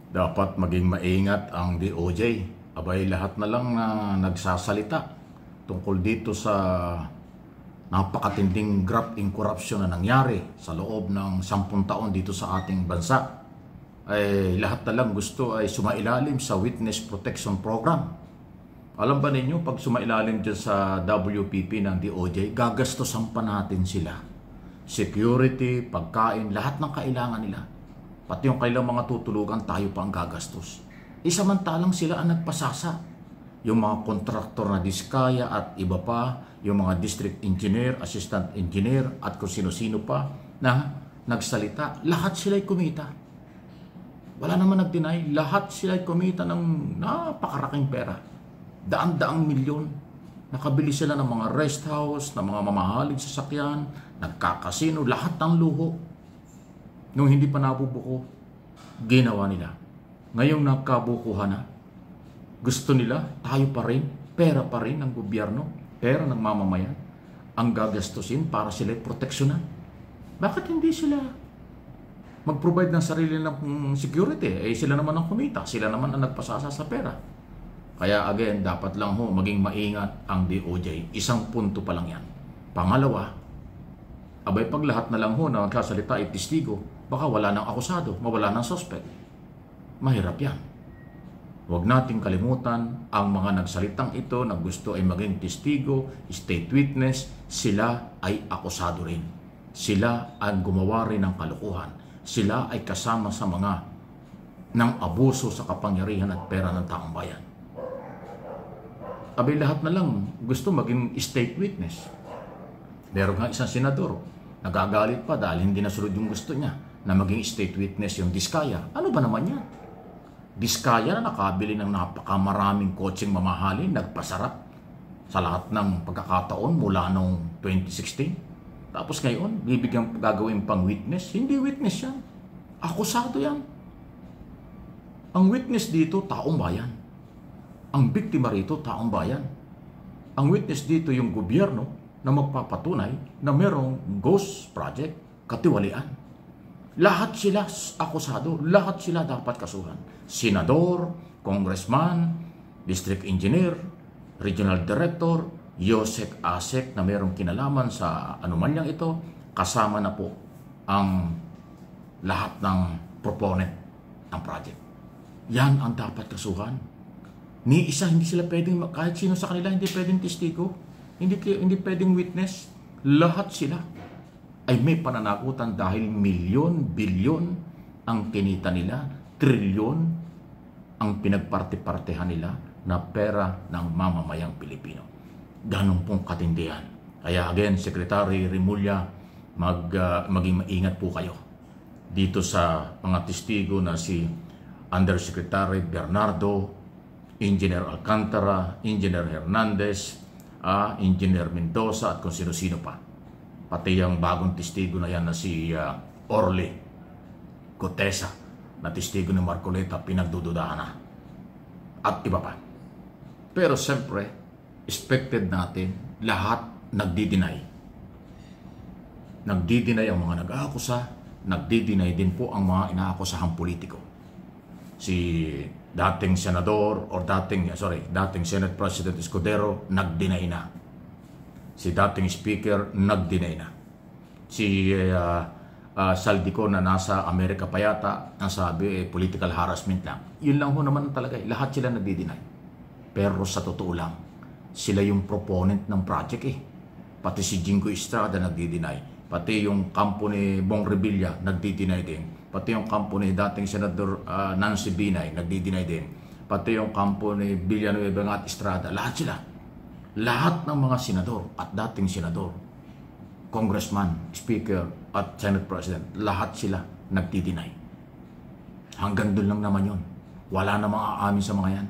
Dapat maging maingat ang DOJ. Abay, lahat na lang na nagsasalita tungkol dito sa napakatinding graft in corruption na nangyari sa loob ng 10 taon dito sa ating bansa. Ay lahat na lang gusto ay sumailalim sa Witness Protection Program. Alam ba ninyo, pag sumailalim dyan sa WPP ng DOJ, gagastosan pa natin sila. Security, pagkain, lahat ng kailangan nila. Pati yung kailang mga tutulugan, tayo pa ang gagastos. Isamantalang sila ang nagpasasa. Yung mga kontraktor na diskaya at iba pa, yung mga district engineer, assistant engineer, at kung sino-sino pa na nagsalita, lahat sila'y kumita. Wala naman nag-deny, lahat sila'y kumita ng napakaraking pera. Daan-daang milyon. Nakabili sila ng mga rest house, ng mga mamahaling sasakyan, nagkakasino, lahat ng luho. Nung hindi pa nabubuko, ginawa nila. Ngayong nagkabukuhan na, gusto nila, tayo pa rin, pera pa rin ng gobyerno, pera ng mamamayan, ang gagastusin para sila proteksyonan. Bakit hindi sila mag-provide ng sarili ng security? Eh sila naman ang kumita, sila naman ang nagpasasa sa pera. Kaya again, dapat lang ho maging maingat ang DOJ. Isang punto pa lang yan. Pangalawa, abay pag lahat na lang ho na magsasalita ay testigo, baka wala nang akusado, mawala ng suspect. Mahirap yan. Huwag nating kalimutan ang mga nagsalitang ito na gusto ay maging testigo, state witness, sila ay akusado rin. Sila ang gumawa rin ng kalukuhan. Sila ay kasama sa mga ng abuso sa kapangyarihan at pera ng taong bayan. Abay lahat na lang gusto maging state witness. Meron nga isang senador, nagagalit pa dahil hindi nasunod yung gusto niya na maging state witness yung Diskaya. Ano ba naman yan? Diskaya na nakabili ng napakamaraming kotseng mamahalin, nagpasarap sa lahat ng pagkakataon mula noong 2016. Tapos ngayon, bibigyan gagawin pang witness. Hindi witness yan. Akusado yan. Ang witness dito, taong bayan. Ang biktima rito, taong bayan. Ang witness dito, yung gobyerno na magpapatunay na merong ghost project, katiwalian. Lahat sila akusado, lahat sila dapat kasuhan. Senador, congressman, district engineer, regional director, Yosek Asek na merong kinalaman sa anuman yang ito, kasama na po ang lahat ng proponent ng project. Yan ang dapat kasuhan. Ni isa, hindi sila pwedeng, kahit sino sa kanila, hindi pwedeng testigo, hindi pwedeng witness. Lahat sila ay may pananagutan dahil milyon, bilyon ang kinita nila, trilyon ang pinagparte-partehan nila na pera ng mamamayang Pilipino. Ganun pong katindihan. Kaya again, Secretary Remulla, maging maingat po kayo dito sa mga testigo na si Undersecretary Bernardo, Engineer Alcantara, Engineer Hernandez, Engineer Mendoza at kung sino-sino pa. Pati yung bagong testigo na yan na si Orly Gotesa na testigo ni Marcoleta, pinagdududahan na. At iba pa. Pero siyempre, expected natin lahat nagdi-deny. Nagdi-deny ang mga nag-aakusa, nagdi-deny din po ang mga inaakusahang politiko. Si dating senador or dating Senate President Escudero nag-deny na. Si dating speaker nag-deny na. Si Saldico na nasa Amerika pa yata, nasabi political harassment lang. Yun lang ho naman talaga. Lahat sila nagdi-deny. Pero sa totoo lang, sila yung proponent ng project eh. Pati si Jingo Estrada nagdi-deny. Pati yung kampo ni Bong Revilla nagdi-deny din. Pati yung kampo ni dating Senador Nancy Binay, nagdi-deny din. Pati yung kampo ni Villanueva at Estrada, lahat sila. Lahat ng mga senador at dating senador, congressman, speaker at Senate President, lahat sila nagdi-deny. Hanggang doon lang naman yun. Wala namang aamin sa mga yan.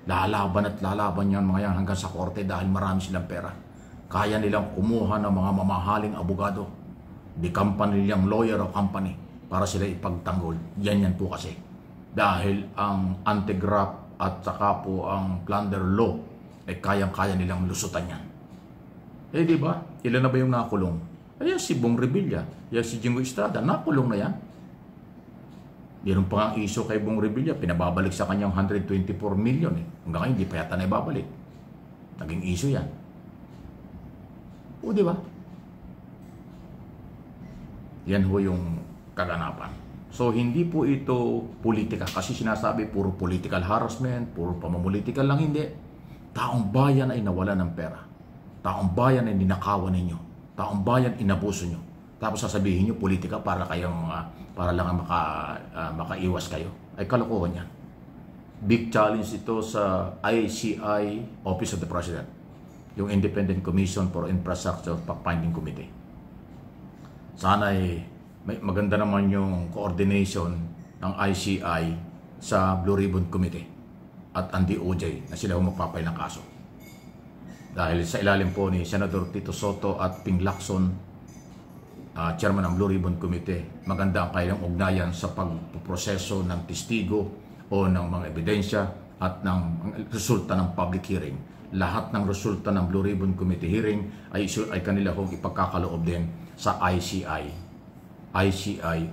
Lalaban at lalaban yan mga yan hanggang sa korte dahil marami silang pera. Kaya nilang kumuha ng mga mamahaling abogado, di company nilang lawyer o company, para sila ipagtanggol. Yan po kasi. Dahil ang anti-graft at saka po ang plunder law, ay kayang-kaya nilang lusutan yan. Eh di ba? Ilan na ba yung nakulong? Ayan si Bong Revilla, yan si Jingo Estrada, nakulong na yan. Meron pa nga issue kay Bong Revilla, pinababalik sa kanyang 124 million eh. Hanggang ngayon, hindi pa yata na ibabalik. Naging issue yan. O, di ba? Yan ho yung kaganapan. So, hindi po ito politika. Kasi sinasabi, puro political harassment, puro pamumulitikal lang. Hindi. Taong bayan ay nawala ng pera. Taong bayan ay ninakawan ninyo. Taong bayan inabuso nyo. Tapos sasabihin nyo, politika para kayong, para lang makaiwas kayo. Ay kalokohan yan. Big challenge ito sa ICI, Office of the President. Yung Independent Commission for Infrastructure Fact-Finding Committee. Sana ay maganda naman yung coordination ng ICI sa Blue Ribbon Committee at ang DOJ na sila magpapay ng kaso. Dahil sa ilalim po ni Senador Tito Soto at Ping Lacson, chairman ng Blue Ribbon Committee, maganda ang kailang ugnayan sa pagproseso ng testigo o ng mga ebidensya at ng resulta ng public hearing. Lahat ng resulta ng Blue Ribbon Committee hearing ay kanila kong ipagkakaloob din sa ICI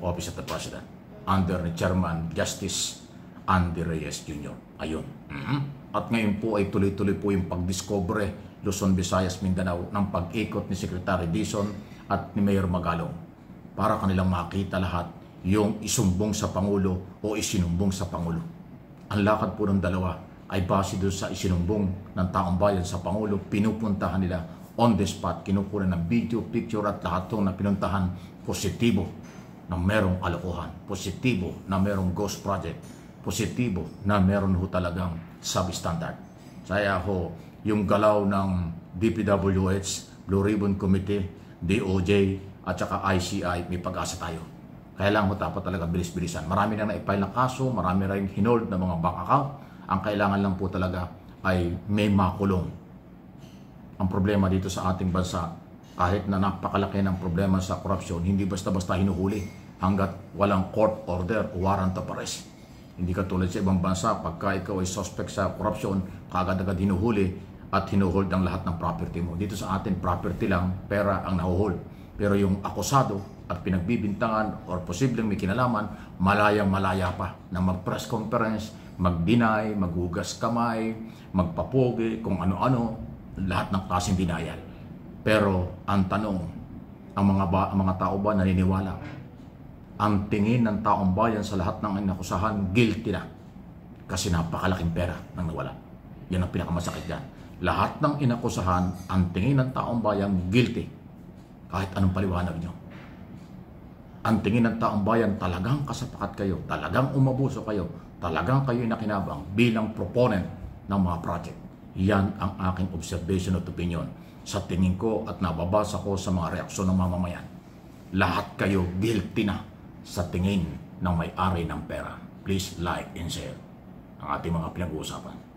Office of the President under ni Chairman Justice Andy Reyes Jr. Ayun. At ngayon po ay tuloy-tuloy po yung pagdiskobre Luzon, Visayas, Mindanao ng pag-ikot ni Secretary Dizon at ni Mayor Magalong para kanilang makita lahat yung isumbong sa Pangulo o isinumbong sa Pangulo. Ang lakad po ng dalawa ay base doon sa isinumbong ng taong bayan sa Pangulo. Pinupuntahan nila on the spot, kinukuha ng video, picture at lahat itong na pinuntahan positibo na merong kalokohan, positibo na merong ghost project, positibo na meron ho talagang substandard. Kaya ho, yung galaw ng DPWH, Blue Ribbon Committee, DOJ at saka ICI, may pag-asa tayo. Kaya lang ho dapat talaga bilis-bilisan. Marami na na-file na kaso, marami rin hinold na mga bank account. Ang kailangan lang po talaga ay may makulong. Ang problema dito sa ating bansa, kahit na napakalaki ng problema sa korupsyon, hindi basta-basta hinuhuli hanggat walang court order o warrant of arrest. Hindi katulad sa ibang bansa, pagka ikaw ay suspect sa korupsyon, kaagad-agad hinuhuli at hinuhold ang lahat ng property mo. Dito sa atin, property lang, pera ang nahuhold. Pero yung akusado at pinagbibintangan or posibleng may kinalaman, malayang-malaya pa na mag-press conference, mag-deny, maghugas kamay, magpapogi, kung ano-ano, lahat ng klaseng denial. Pero ang tanong, ang mga tao ba naniniwala? Ang tingin ng taong bayan sa lahat ng inakusahan, guilty na. Kasi napakalaking pera nang nawala. Yan ang pinakamasakit dyan. Lahat ng inakusahan, ang tingin ng taong bayan, guilty. Kahit anong paliwanag nyo. Ang tingin ng taong bayan, talagang kasapakat kayo, talagang umabuso kayo, talagang kayo nakinabang bilang proponent ng mga project. Yan ang aking observation at opinion. Sa tingin ko at nababasa ko sa mga reaksyon ng mamamayan. Lahat kayo guilty na sa tingin ng may-ari ng pera. Please like and share ang ating mga pinag-uusapan.